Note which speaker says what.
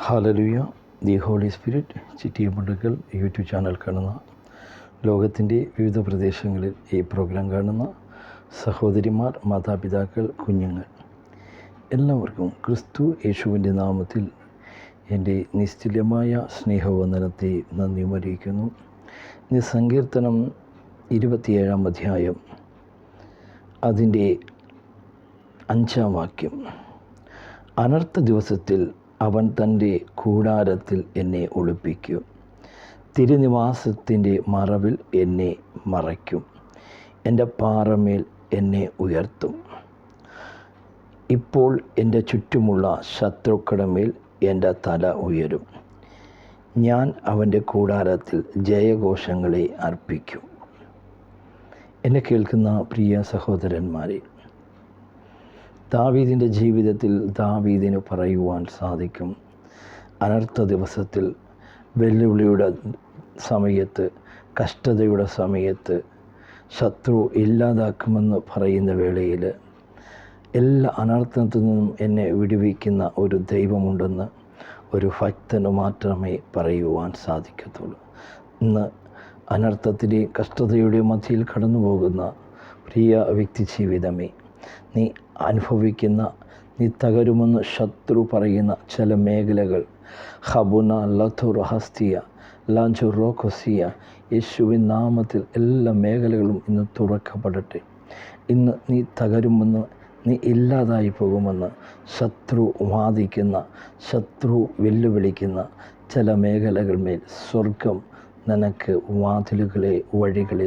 Speaker 1: Hallelujah. The holy spirit Chittiyamundakkal YouTube channel കാണുന്ന, ലോകത്തിൻ്റെ വിവിധ പ്രദേശങ്ങളിൽ ഈ പ്രോഗ്രാം കാണുന്ന സഹോദരിമാർ, മാതാപിതാക്കൾ, കുഞ്ഞുങ്ങൾ എല്ലാവർക്കും ക്രിസ്തു യേശുവിൻ്റെ നാമത്തിൽ എൻ്റെ നിസ്തുല്യമായ സ്നേഹവന്ദനത്തെ നന്ദിയും അറിയിക്കുന്നു. ഇന്ന് സങ്കീർത്തനം 27 അധ്യായം അതിൻ്റെ 5 വാക്യം. അനർത്ഥ ദിവസത്തിൽ അവൻ തൻ്റെ കൂടാരത്തിൽ എന്നെ ഒളിപ്പിക്കും, തിരുനിവാസത്തിൻ്റെ മറവിൽ എന്നെ മറയ്ക്കും, എൻ്റെ പാറമേൽ എന്നെ ഉയർത്തും. ഇപ്പോൾ എൻ്റെ ചുറ്റുമുള്ള ശത്രുക്കളുടെ മേൽ എൻ്റെ തല ഉയരും. ഞാൻ അവൻ്റെ കൂടാരത്തിൽ ജയഘോഷങ്ങളെ അർപ്പിക്കും. എന്നെ കേൾക്കുന്ന പ്രിയ സഹോദരന്മാരെ, ദാവീദിൻ്റെ ജീവിതത്തിൽ ദാവീദിന് പറയുവാൻ സാധിക്കും, അനർത്ഥ ദിവസത്തിൽ, വെല്ലുവിളിയുടെ സമയത്ത്, കഷ്ടതയുടെ സമയത്ത്, ശത്രു ഇല്ലാതാക്കുമെന്ന് പറയുന്ന വേളയിൽ എല്ലാ അനർത്ഥത്തിൽ നിന്നും എന്നെ വിടുവിക്കുന്ന ഒരു ദൈവമുണ്ടെന്ന് ഒരു ഭക്തന് മാത്രമേ പറയുവാൻ സാധിക്കത്തുള്ളൂ. ഇന്ന് അനർത്ഥത്തിൻ്റെയും കഷ്ടതയുടെയും മധ്യയിൽ കടന്നു പോകുന്ന പ്രിയ വ്യക്തി ജീവിതമേ, നീ അനുഭവിക്കുന്ന, നീ തകരുമെന്ന് ശത്രു പറയുന്ന ചില മേഖലകൾ, ഹബുന ലഥുർ ഹസ്തിയ ലാഞ്ചു റോക്കൊസിയ, യേശുവിൻ നാമത്തിൽ എല്ലാ മേഖലകളും ഇന്ന് തുറക്കപ്പെടട്ടെ. ഇന്ന് നീ തകരുമെന്ന്, നീ ഇല്ലാതായി പോകുമെന്ന് ശത്രു വാദിക്കുന്ന, ശത്രു വെല്ലുവിളിക്കുന്ന ചില മേഖലകൾ മേൽ സ്വർഗം നിനക്ക് വാതിലുകളെ, വഴികളെ